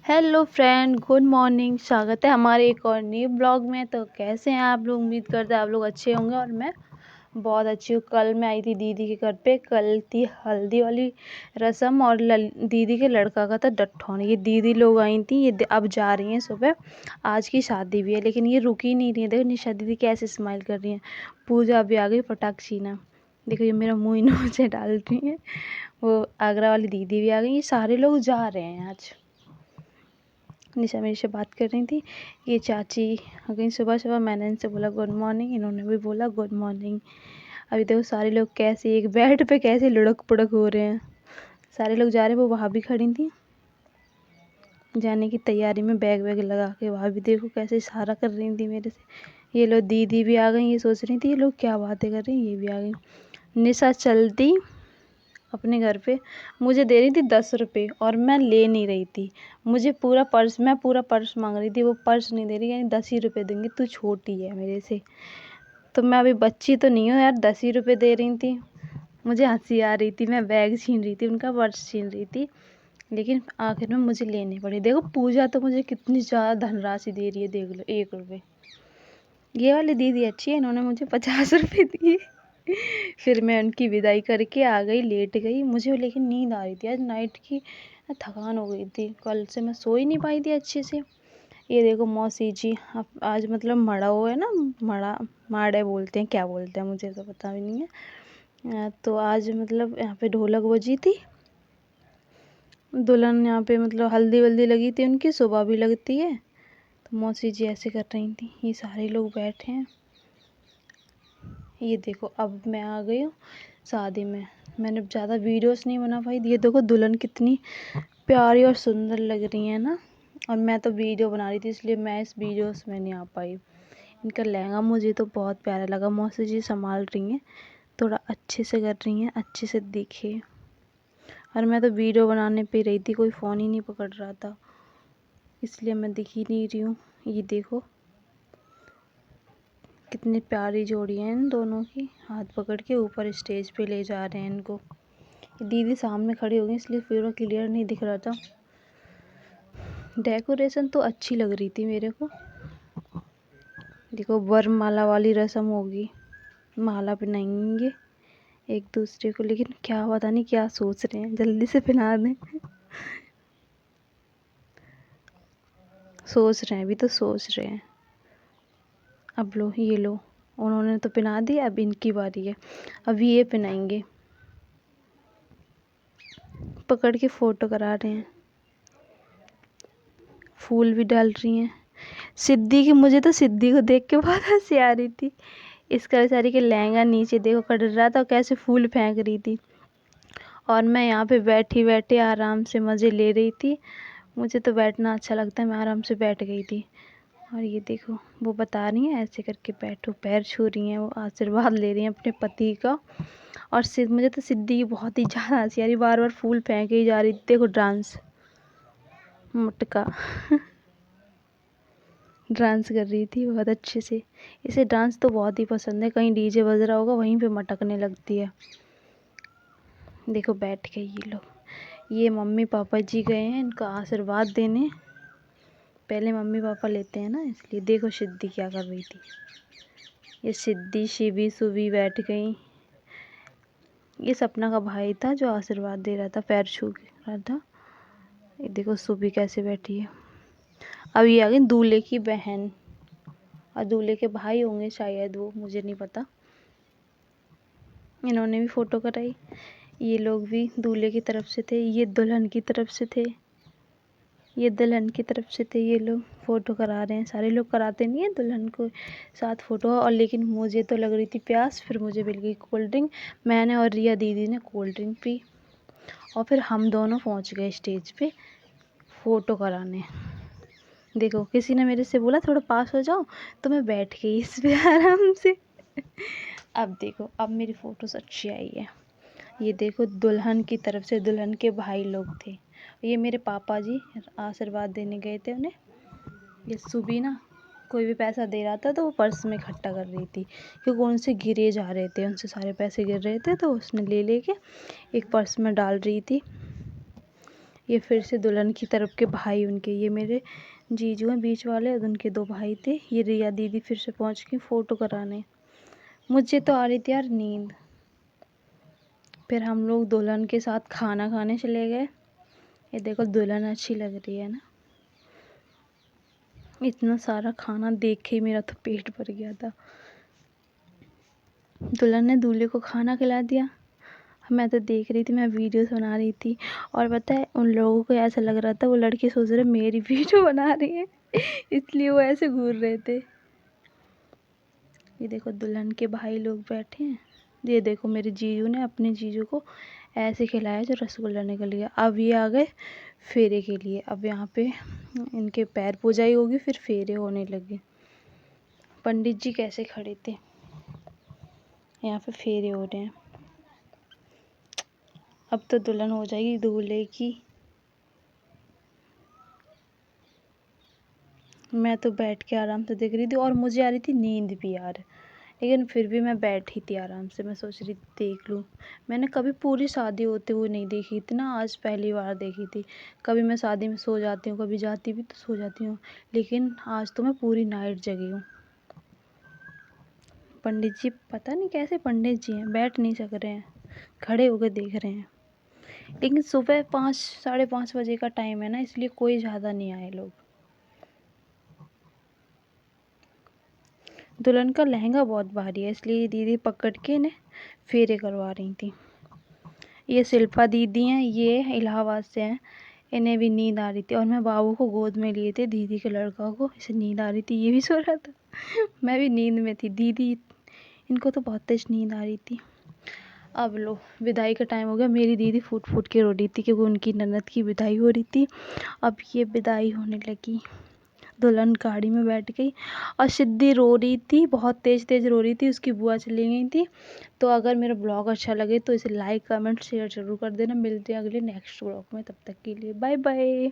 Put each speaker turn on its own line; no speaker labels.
Hello friend, good morning. स्वागत है हमारे एक और न्यू ब्लॉग में। तो कैसे हैं आप लोग? उम्मीद करते हैं आप लोग अच्छे होंगे और मैं बहुत अच्छी हूँ। कल मैं आई थी दीदी के घर पे। कल थी हल्दी वाली रस्म और दीदी के लड़का का था डट्ठौन। ये दीदी लोग आई थी, ये अब जा रही हैं सुबह। आज की शादी भी है लेकिन ये रुकी नहीं रही है। देखो निशा दीदी कैसे स्माइल कर रही हैं। पूजा भी आ गई, फटाक छीना। देखो ये मेरा मुँह इन्हों से डाल रही है। वो आगरा वाली दीदी भी आ गई। ये सारे लोग जा रहे हैं आज। निशा मेरे से बात कर रही थी। ये चाची आ गई सुबह सुबह। मैंने इनसे बोला गुड मॉर्निंग, इन्होंने भी बोला गुड मॉर्निंग। अभी देखो सारे लोग कैसे एक बेड पे कैसे लुढ़क पुढ़क हो रहे हैं। सारे लोग जा रहे हैं। वो वहाँ भी खड़ी थी जाने की तैयारी में, बैग वैग लगा के। वहाँ भी देखो कैसे इशारा कर रही थी मेरे से। ये लोग दीदी भी आ गई। ये सोच रही थी ये लोग क्या बातें कर रही हैं। ये भी आ गई। निशा चलती अपने घर पे मुझे दे रही थी 10 रुपये और मैं ले नहीं रही थी। मैं पूरा पर्स मांग रही थी, वो पर्स नहीं दे रही। यानी 10 ही रुपये दूंगी, तू छोटी है मेरे से। तो मैं अभी बच्ची तो नहीं हूँ यार, 10 ही रुपये दे रही थी। मुझे हंसी आ रही थी। मैं बैग छीन रही थी, उनका पर्स छीन रही थी, लेकिन आखिर में मुझे लेनी पड़ी। देखो पूजा तो मुझे कितनी ज़्यादा धनराशि दे रही है, देख लो 1 रुपये। ये वाली दीदी अच्छी है, इन्होंने मुझे 50 रुपये दिए। फिर मैं उनकी विदाई करके आ गई, लेट गई। मुझे लेकिन नींद आ रही थी आज, नाइट की थकान हो गई थी। कल से मैं सो ही नहीं पाई थी अच्छे से। ये देखो मौसी जी आज मतलब मड़ा हुआ है ना, माड़े बोलते हैं, क्या बोलते हैं मुझे तो पता भी नहीं है। तो आज मतलब यहाँ पे ढोलक बजी थी। दुल्हन यहाँ पे मतलब हल्दी वल्दी लगी थी उनकी, सुबह भी लगती है। तो मौसी जी ऐसे कर रही थी। ये सारे लोग बैठे हैं। ये देखो अब मैं आ गई हूँ शादी में। मैंने ज़्यादा वीडियोस नहीं बना पाई। ये देखो दुल्हन कितनी प्यारी और सुंदर लग रही है ना। और मैं तो वीडियो बना रही थी इसलिए मैं इस वीडियोस में नहीं आ पाई। इनका लहंगा मुझे तो बहुत प्यारा लगा। मौसी जी संभाल रही हैं, थोड़ा अच्छे से कर रही हैं, अच्छे से दिखे। और मैं तो वीडियो बनाने पे रही थी, कोई फ़ोन ही नहीं पकड़ रहा था, इसलिए मैं दिख ही नहीं रही हूँ। ये देखो कितनी प्यारी जोड़ी है इन दोनों की। हाथ पकड़ के ऊपर स्टेज पे ले जा रहे हैं इनको। दीदी सामने खड़ी हो गई इसलिए पूरा क्लियर नहीं दिख रहा था। डेकोरेशन तो अच्छी लग रही थी मेरे को। देखो वरमाला वाली रस्म होगी, माला पहनाएंगे एक दूसरे को, लेकिन क्या पता नहीं क्या सोच रहे हैं, जल्दी से पहना दें। सोच रहे हैं, अभी तो सोच रहे हैं। अब लो, ये लो, उन्होंने तो पहना दी, अब इनकी बारी है। अब ये पहनाएंगे। पकड़ के फ़ोटो करा रहे हैं, फूल भी डाल रही हैं। मुझे तो सिद्धि को देख के बहुत हंसी आ रही थी। इसका बेचारी के लहंगा नीचे देखो कट रहा था, कैसे फूल फेंक रही थी। और मैं यहाँ पे बैठी बैठे आराम से मज़े ले रही थी। मुझे तो बैठना अच्छा लगता है, मैं आराम से बैठ गई थी। और ये देखो वो बता रही हैं ऐसे करके बैठो, पैर छू रही हैं, वो आशीर्वाद ले रही हैं अपने पति का। और मुझे तो सिद्धि की बहुत ही ज़्यादा हंसी आ रही, बार बार फूल फेंके ही जा रही थी। देखो डांस मटका डांस कर रही थी बहुत अच्छे से। इसे डांस तो बहुत ही पसंद है, कहीं डीजे बज रहा होगा वहीं पे मटकने लगती है। देखो बैठ गए ये लोग। ये मम्मी पापा जी गए हैं इनका आशीर्वाद देने। पहले मम्मी पापा लेते हैं ना, इसलिए। देखो सिद्धि क्या कर रही थी। ये सिद्धि शिवी सुवी बैठ गई। ये सपना का भाई था जो आशीर्वाद दे रहा था, पैर छू रहा था। ये देखो सुबी कैसे बैठी है। अब ये आ गई दूल्हे की बहन और दूल्हे के भाई होंगे शायद, वो मुझे नहीं पता। इन्होंने भी फ़ोटो कराई। ये लोग भी दूल्हे की तरफ से थे, ये दुल्हन की तरफ से थे। ये लोग फ़ोटो करा रहे हैं। सारे लोग कराते नहीं हैं दुल्हन को साथ फ़ोटो। और लेकिन मुझे तो लग रही थी प्यास, फिर मुझे मिल गई कोल्ड ड्रिंक। मैंने और रिया दीदी ने कोल्ड ड्रिंक पी और फिर हम दोनों पहुंच गए स्टेज पे फ़ोटो कराने। देखो किसी ने मेरे से बोला थोड़ा पास हो जाओ, तो मैं बैठ गई इस पे आराम से। अब देखो अब मेरी फ़ोटोज़ अच्छी आई है। ये देखो दुल्हन की तरफ से दुल्हन के भाई लोग थे। ये मेरे पापा जी आशीर्वाद देने गए थे उन्हें। ये सुबह ना कोई भी पैसा दे रहा था तो वो पर्स में इकट्ठा कर रही थी, क्योंकि उनसे गिरे जा रहे थे, उनसे सारे पैसे गिर रहे थे, तो उसने ले लेके एक पर्स में डाल रही थी। ये फिर से दुल्हन की तरफ के भाई उनके, ये मेरे जीजू हैं बीच वाले, और उनके 2 भाई थे। ये रिया दीदी फिर से पहुंच गई फ़ोटो कराने। मुझे तो आ रही थी यार नींद। फिर हम लोग दुल्हन के साथ खाना खाने चले गए। ये देखो दुल्हन अच्छी लग रही है ना। इतना सारा खाना देख के ही मेरा तो पेट भर गया था। दुल्हन ने दूल्हे को खाना खिला दिया। मैं तो देख रही थी, मैं वीडियोस बना रही थी, और पता है उन लोगों को ऐसा लग रहा था वो लड़के सोच रहे मेरी वीडियो बना रही है इसलिए वो ऐसे घूर रहे थे। ये देखो दुल्हन के भाई लोग बैठे हैं। ये देखो मेरे जीजू ने अपने जीजू को ऐसे खिलाया जो रसगुल्ला निकल गया। अब ये आ गए फेरे के लिए। अब यहाँ पे इनके पैर पूजाई होगी, फिर फेरे होने लगे। पंडित जी कैसे खड़े थे, यहाँ पे फेरे हो रहे हैं। अब तो दुल्हन हो जाएगी दूल्हे की। मैं तो बैठ के आराम से देख रही थी, और मुझे आ रही थी नींद भी यार, लेकिन फिर भी मैं बैठी थी आराम से। मैं सोच रही थी देख लूँ। मैंने कभी पूरी शादी होते हुए नहीं देखी थी ना, आज पहली बार देखी थी। कभी मैं शादी में सो जाती हूँ, कभी जाती भी तो सो जाती हूँ, लेकिन आज तो मैं पूरी नाइट जगी हूँ। पंडित जी पता नहीं कैसे पंडित जी हैं, बैठ नहीं सक रहे हैं, खड़े होकर देख रहे हैं। लेकिन सुबह 5 साढ़े 5 बजे का टाइम है ना, इसलिए कोई ज़्यादा नहीं आए लोग। दुल्हन का लहंगा बहुत भारी है, इसलिए दीदी पकड़ के इन्हें फेरे करवा रही थी। ये शिल्पा दीदी हैं, ये इलाहाबाद से हैं। इन्हें भी नींद आ रही थी, और मैं बाबू को गोद में लिए थे, दीदी के लड़का को, इसे नींद आ रही थी, ये भी सो रहा था मैं भी नींद में थी। दीदी इनको तो बहुत तेज नींद आ रही थी। अब लो विदाई का टाइम हो गया। मेरी दीदी फूट फूट के रो रही थी क्योंकि उनकी ननद की विदाई हो रही थी। अब ये विदाई होने लगी। दुल्हन गाड़ी में बैठ गई, और सिद्धि रो रही थी, बहुत तेज़ तेज़ रो रही थी, उसकी बुआ चली गई थी। तो अगर मेरा ब्लॉग अच्छा लगे तो इसे लाइक कमेंट शेयर ज़रूर कर देना। मिलते हैं अगले नेक्स्ट ब्लॉग में, तब तक के लिए बाय बाय।